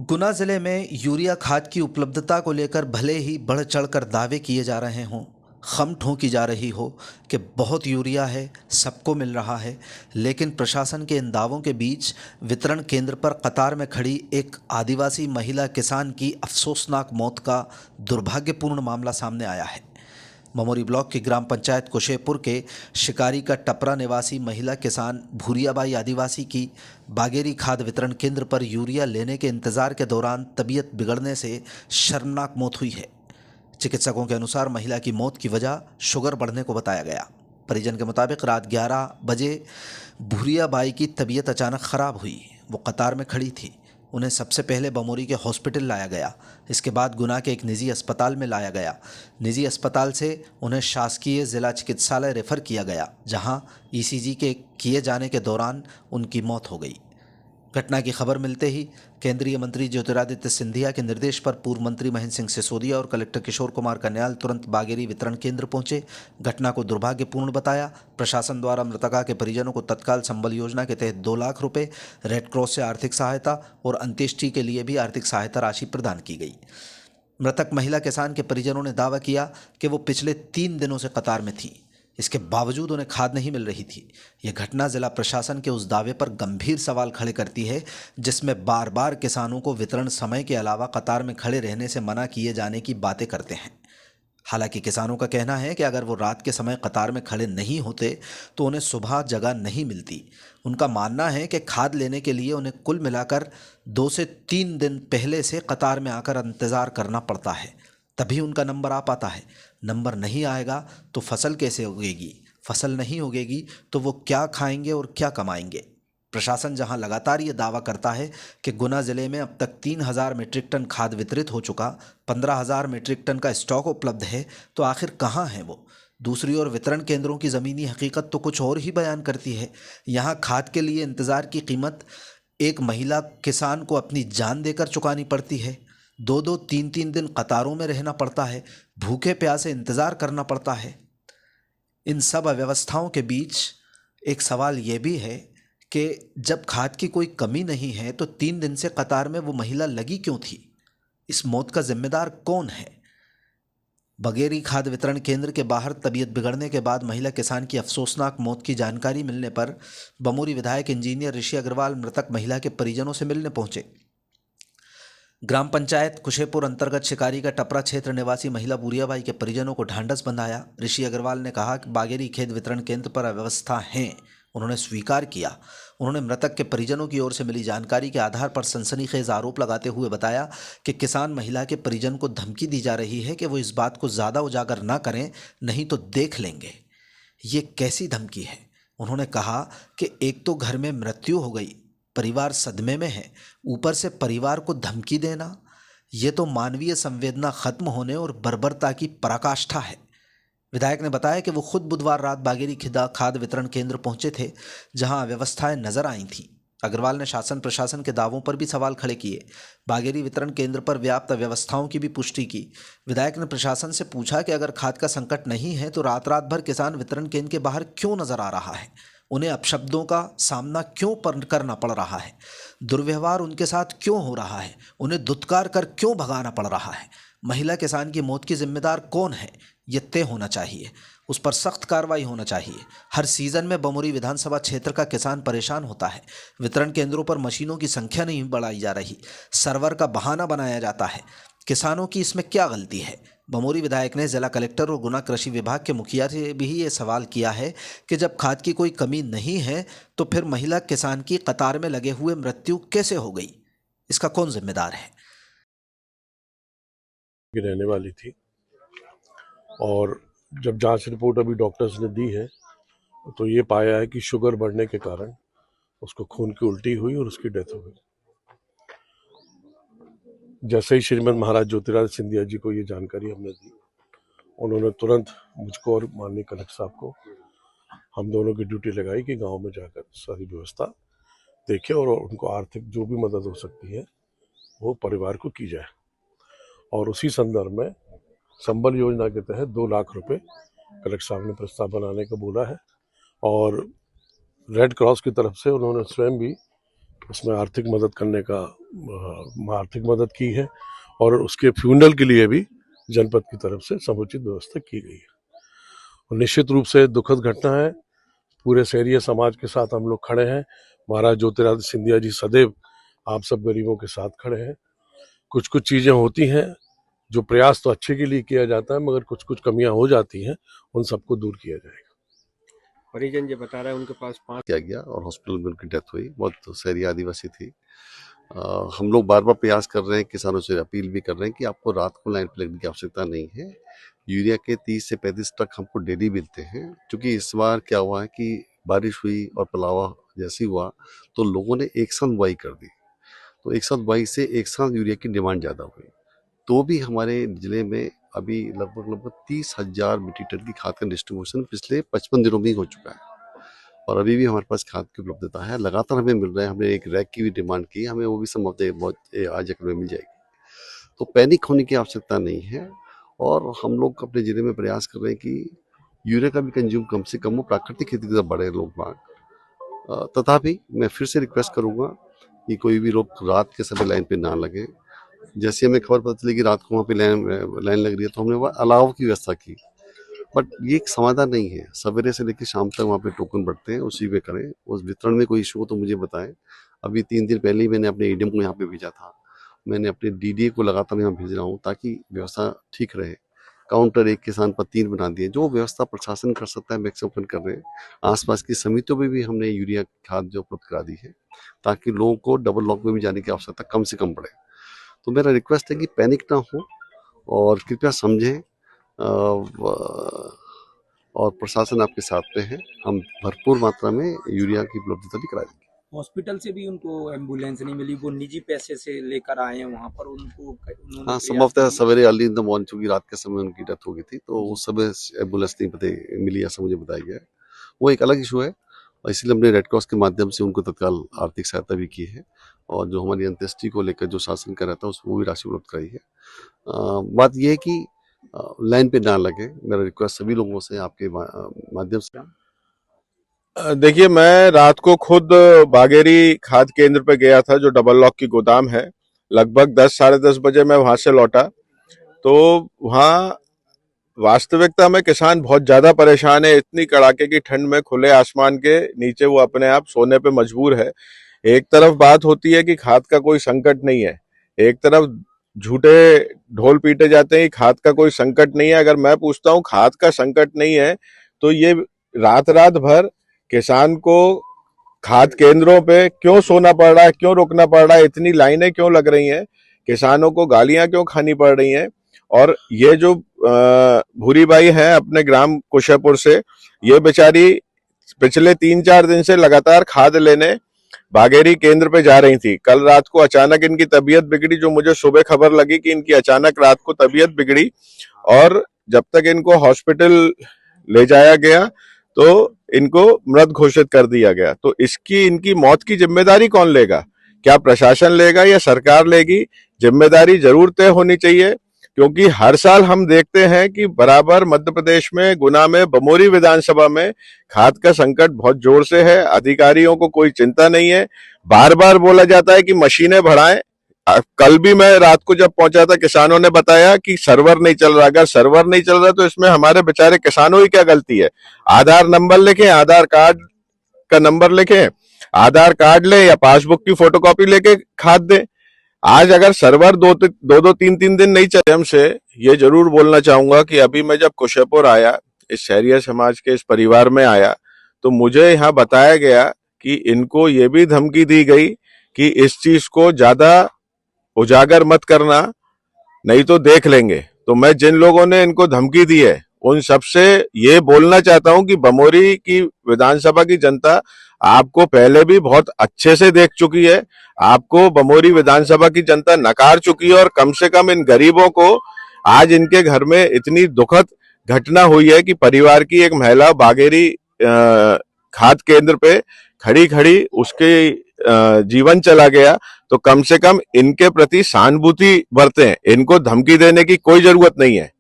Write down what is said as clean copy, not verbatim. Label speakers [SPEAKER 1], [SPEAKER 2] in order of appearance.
[SPEAKER 1] गुना जिले में यूरिया खाद की उपलब्धता को लेकर भले ही बढ़ चढ़कर दावे किए जा रहे हों, खम ठोंकी जा रही हो कि बहुत यूरिया है, सबको मिल रहा है, लेकिन प्रशासन के इन दावों के बीच वितरण केंद्र पर कतार में खड़ी एक आदिवासी महिला किसान की अफसोसनाक मौत का दुर्भाग्यपूर्ण मामला सामने आया है। ममोरी ब्लॉक की ग्राम पंचायत कुशेपुर के शिकारी का टपरा निवासी महिला किसान भूरियाबाई आदिवासी की बागेरी खाद वितरण केंद्र पर यूरिया लेने के इंतजार के दौरान तबीयत बिगड़ने से शर्मनाक मौत हुई है। चिकित्सकों के अनुसार महिला की मौत की वजह शुगर बढ़ने को बताया गया। परिजन के मुताबिक रात 11 बजे भूरियाबाई की तबीयत अचानक खराब हुई। वो कतार में खड़ी थी। उन्हें सबसे पहले बमोरी के हॉस्पिटल लाया गया। इसके बाद गुना के एक निजी अस्पताल में लाया गया। निजी अस्पताल से उन्हें शासकीय जिला चिकित्सालय रेफर किया गया, जहां ईसीजी के किए जाने के दौरान उनकी मौत हो गई। घटना की खबर मिलते ही केंद्रीय मंत्री ज्योतिरादित्य सिंधिया के निर्देश पर पूर्व मंत्री महेंद्र सिंह सिसोदिया और कलेक्टर किशोर कुमार कन्याल तुरंत बागेरी वितरण केंद्र पहुंचे। घटना को दुर्भाग्यपूर्ण बताया। प्रशासन द्वारा मृतका के परिजनों को तत्काल संबल योजना के तहत 2 लाख रुपए, रेड क्रॉस से आर्थिक सहायता और अंत्येष्टि के लिए भी आर्थिक सहायता राशि प्रदान की गई। मृतक महिला किसान के परिजनों ने दावा किया कि वो पिछले 3 दिनों से कतार में थी। इसके बावजूद उन्हें खाद नहीं मिल रही थी। यह घटना जिला प्रशासन के उस दावे पर गंभीर सवाल खड़े करती है, जिसमें बार बार किसानों को वितरण समय के अलावा कतार में खड़े रहने से मना किए जाने की बातें करते हैं। हालांकि किसानों का कहना है कि अगर वो रात के समय कतार में खड़े नहीं होते तो उन्हें सुबह जगह नहीं मिलती। उनका मानना है कि खाद लेने के लिए उन्हें कुल मिलाकर 2 से 3 दिन पहले से कतार में आकर इंतज़ार करना पड़ता है, तभी उनका नंबर आ पाता है। नंबर नहीं आएगा तो फसल कैसे उगेगी? फसल नहीं उगेगी तो वो क्या खाएंगे और क्या कमाएंगे? प्रशासन जहां लगातार ये दावा करता है कि गुना ज़िले में अब तक 3,000 मीट्रिक टन खाद वितरित हो चुका, 15,000 मीट्रिक टन का स्टॉक उपलब्ध है, तो आखिर कहाँ है वो? दूसरी ओर वितरण केंद्रों की ज़मीनी हकीकत तो कुछ और ही बयान करती है। यहाँ खाद के लिए इंतज़ार की कीमत एक महिला किसान को अपनी जान देकर चुकानी पड़ती है। 2-2, 3-3 दिन कतारों में रहना पड़ता है, भूखे प्यासे इंतज़ार करना पड़ता है। इन सब अव्यवस्थाओं के बीच एक सवाल ये भी है कि जब खाद की कोई कमी नहीं है तो 3 दिन से कतार में वो महिला लगी क्यों थी? इस मौत का जिम्मेदार कौन है? बागेरी खाद वितरण केंद्र के बाहर तबीयत बिगड़ने के बाद महिला किसान की अफसोसनाक मौत की जानकारी मिलने पर बमोरी विधायक इंजीनियर ऋषि अग्रवाल मृतक महिला के परिजनों से मिलने पहुंचे। ग्राम पंचायत कुशेपुर अंतर्गत शिकारी का टपरा क्षेत्र निवासी महिला भूरियाबाई के परिजनों को ढांढस बंधाया। ऋषि अग्रवाल ने कहा कि बागेरी खेत वितरण केंद्र पर अव्यवस्था है, उन्होंने स्वीकार किया। उन्होंने मृतक के परिजनों की ओर से मिली जानकारी के आधार पर सनसनीखेज आरोप लगाते हुए बताया कि किसान महिला के परिजन को धमकी दी जा रही है कि वो इस बात को ज़्यादा उजागर ना करें, नहीं तो देख लेंगे। ये कैसी धमकी है? उन्होंने कहा कि एक तो घर में मृत्यु हो गई, परिवार सदमे में है, ऊपर से परिवार को धमकी देना, ये तो मानवीय संवेदना खत्म होने और बर्बरता की पराकाष्ठा है। विधायक ने बताया कि वो खुद बुधवार रात बागेरी खाद वितरण केंद्र पहुंचे थे, जहां अव्यवस्थाएं नजर आई थीं। अग्रवाल ने शासन प्रशासन के दावों पर भी सवाल खड़े किए। बागेरी वितरण केंद्र पर व्याप्त अव्यवस्थाओं की भी पुष्टि की। विधायक ने प्रशासन से पूछा कि अगर खाद का संकट नहीं है तो रात रात भर किसान वितरण केंद्र के बाहर क्यों नजर आ रहा है? उन्हें अपशब्दों का सामना क्यों करना पड़ रहा है? दुर्व्यवहार उनके साथ क्यों हो रहा है? उन्हें दुत्कार कर क्यों भगाना पड़ रहा है? महिला किसान की मौत की जिम्मेदार कौन है? ये तय होना चाहिए, उस पर सख्त कार्रवाई होना चाहिए। हर सीजन में बमोरी विधानसभा क्षेत्र का किसान परेशान होता है। वितरण केंद्रों पर मशीनों की संख्या नहीं बढ़ाई जा रही, सर्वर का बहाना बनाया जाता है। किसानों की इसमें क्या गलती है? बमोरी विधायक ने जिला कलेक्टर और गुना कृषि विभाग के मुखिया से भी ये सवाल किया है कि जब खाद की कोई कमी नहीं है तो फिर महिला किसान की कतार में लगे हुए मृत्यु कैसे हो गई? इसका कौन जिम्मेदार है?
[SPEAKER 2] रहने वाली थी और जब जांच रिपोर्ट अभी डॉक्टर्स ने दी है तो ये पाया है कि शुगर बढ़ने के कारण उसको खून की उल्टी हुई और उसकी डेथ हो गई। जैसे ही श्रीमद महाराज ज्योतिरादित्य सिंधिया जी को ये जानकारी हमने दी, उन्होंने तुरंत मुझको और माननीय कलेक्टर साहब को, हम दोनों की ड्यूटी लगाई कि गांव में जाकर सारी व्यवस्था देखें और उनको आर्थिक जो भी मदद हो सकती है वो परिवार को की जाए। और उसी संदर्भ में संबल योजना के तहत 2 लाख रुपए कलेक्टर साहब ने प्रस्ताव बनाने को बोला है और रेड क्रॉस की तरफ से उन्होंने स्वयं भी उसमें आर्थिक मदद की है और उसके फ्यूनरल के लिए भी जनपद की तरफ से समुचित व्यवस्था की गई है। और निश्चित रूप से दुखद घटना है, पूरे शहरीय समाज के साथ हम लोग खड़े हैं। महाराज ज्योतिरादित्य सिंधिया जी सदैव आप सब गरीबों के साथ खड़े हैं। कुछ कुछ चीज़ें होती हैं जो प्रयास तो अच्छे के लिए किया जाता है, मगर कुछ कुछ कमियां हो जाती हैं, उन सबको दूर किया जाएगा।
[SPEAKER 3] परिजन ये बता रहे हैं उनके पास 5
[SPEAKER 4] किया गया और हॉस्पिटल में उनकी डेथ हुई। बहुत शहरी आदिवासी थी। हम लोग बार बार प्रयास कर रहे हैं, किसानों से अपील भी कर रहे हैं कि आपको रात को लाइन पर लगने की आवश्यकता नहीं है। यूरिया के 30 से 35 ट्रक हमको डेली मिलते हैं। क्योंकि इस बार क्या हुआ है कि बारिश हुई और पलावा जैसी हुआ तो लोगों ने एक साथ बुआई कर दी, तो एक साथ बुआई से एक साथ यूरिया की डिमांड ज़्यादा हुई। तो भी हमारे जिले में अभी लगभग 30,000 मीट्रिक टन की खाद का डिस्ट्रीब्यूशन पिछले 55 दिनों में ही हो चुका है और अभी भी हमारे पास खाद की उपलब्धता है, लगातार हमें मिल रहा है। हमने एक रैक की भी डिमांड की, हमें वो भी संभवतः आज एक में मिल जाएगी। तो पैनिक होने की आवश्यकता नहीं है और हम लोग अपने ज़िले में प्रयास कर रहे हैं कि यूरिया का भी कंज्यूम कम से कम हो, प्राकृतिक खेती की तरफ बढ़े लोग बाग। तथापि मैं फिर से रिक्वेस्ट करूँगा कि कोई भी लोग रात के समय लाइन पे ना लगे। जैसे हमें खबर पता चली कि रात को वहाँ पे लाइन लग रही है तो हमने वहाँ अलाव की व्यवस्था की, बट ये एक समाधान नहीं है। सवेरे से लेकर शाम तक वहाँ पे टोकन बढ़ते हैं, उसी पे करें। उस वितरण में कोई इशू हो तो मुझे बताएं। अभी 3 दिन पहले ही मैंने अपने एडीएम को यहाँ पे भेजा था, मैंने अपने डीडीए को लगातार यहाँ भेज रहा हूँ ताकि व्यवस्था ठीक रहे। काउंटर एक किसान पर 3 बना दिए, जो व्यवस्था प्रशासन कर सकता है मैक्सिमम कर रहे हैं। आसपास की समितियों में भी हमने यूरिया खाद जो उपलब्ध करा दी है ताकि लोगों को डबल लॉक में भी जाने की आवश्यकता कम से कम पड़े। तो मेरा रिक्वेस्ट है कि पैनिक ना हो और कृपया समझें और प्रशासन आपके साथ पे है। हम भरपूर मात्रा में यूरिया की उपलब्धता भी करा देंगे।
[SPEAKER 3] हॉस्पिटल से भी उनको एम्बुलेंस नहीं मिली, वो निजी पैसे से लेकर आए हैं वहाँ पर उन्होंने
[SPEAKER 4] हाँ, संभवतः सवेरे अर्ली इन द मॉर्निंग, चूंकि रात के समय उनकी डेथ हो गई थी तो उस समय एम्बुलेंस नहीं मिली, ऐसा मुझे बताया गया है। वो एक अलग इशू है और इसलिए हमने रेड क्रॉस के माध्यम से उनको तत्काल आर्थिक सहायता भी की है और जो हमारी अंत्येष्टि को लेकर जो शासन कर रहा था उसको भी राशि उपलब्ध कराई है। बात यह है कि लाइन पे ना लगे, मेरा रिक्वेस्ट सभी लोगों से आपके माध्यम से।
[SPEAKER 5] देखिए, मैं रात को खुद बागेरी खाद केंद्र पे गया था जो डबल लॉक की गोदाम है। लगभग 10 साढ़े 10 बजे मैं वहां से लौटा तो वहां वास्तविकता में किसान बहुत ज्यादा परेशान है। इतनी कड़ाके की ठंड में खुले आसमान के नीचे वो अपने आप सोने पे मजबूर है। एक तरफ बात होती है कि खाद का कोई संकट नहीं है, एक तरफ झूठे ढोल पीटे जाते हैं कि खाद का कोई संकट नहीं है। अगर मैं पूछता हूँ खाद का संकट नहीं है तो ये रात रात भर किसान को खाद केंद्रों पे क्यों सोना पड़ रहा है, क्यों रुकना पड़ रहा है, इतनी लाइनें क्यों लग रही हैं, किसानों को गालियां क्यों खानी पड़ रही हैं। और ये जो भूरी बाई है अपने ग्राम कुशेपुर से, ये बेचारी पिछले 3-4 दिन से लगातार खाद लेने बागेरी केंद्र पे जा रही थी। कल रात को अचानक इनकी तबीयत बिगड़ी, जो मुझे सुबह खबर लगी कि इनकी अचानक रात को तबीयत बिगड़ी और जब तक इनको हॉस्पिटल ले जाया गया तो इनको मृत घोषित कर दिया गया। तो इनकी मौत की जिम्मेदारी कौन लेगा? क्या प्रशासन लेगा या सरकार लेगी? जिम्मेदारी जरूर तय होनी चाहिए, क्योंकि हर साल हम देखते हैं कि बराबर मध्य प्रदेश में गुना में बमोरी विधानसभा में खाद का संकट बहुत जोर से है। अधिकारियों को कोई चिंता नहीं है। बार बार बोला जाता है कि मशीनें बढ़ाएं। कल भी मैं रात को जब पहुंचा था, किसानों ने बताया कि सर्वर नहीं चल रहा। अगर सर्वर नहीं चल रहा तो इसमें हमारे बेचारे किसानों की क्या गलती है? आधार नंबर लिखें, आधार कार्ड का नंबर लिखें, आधार कार्ड ले या पासबुक की फोटोकॉपी लेके खाद दें। आज अगर सर्वर दो 3 दिन नहीं चले, हमसे ये जरूर बोलना चाहूंगा कि अभी मैं जब कुशेपुर आया, इस शहरिया समाज के इस परिवार में आया, तो मुझे यहाँ बताया गया कि इनको ये भी धमकी दी गई कि इस चीज को ज्यादा उजागर मत करना, नहीं तो देख लेंगे। तो मैं जिन लोगों ने इनको धमकी दी है उन सबसे ये बोलना चाहता हूं कि बमोरी की विधानसभा की जनता आपको पहले भी बहुत अच्छे से देख चुकी है। आपको बमोरी विधानसभा की जनता नकार चुकी है और कम से कम इन गरीबों को, आज इनके घर में इतनी दुखद घटना हुई है कि परिवार की एक महिला बागेरी खाद केंद्र पे खड़ी खड़ी उसके जीवन चला गया, तो कम से कम इनके प्रति सहानुभूति बरतें। इनको धमकी देने की कोई जरूरत नहीं है।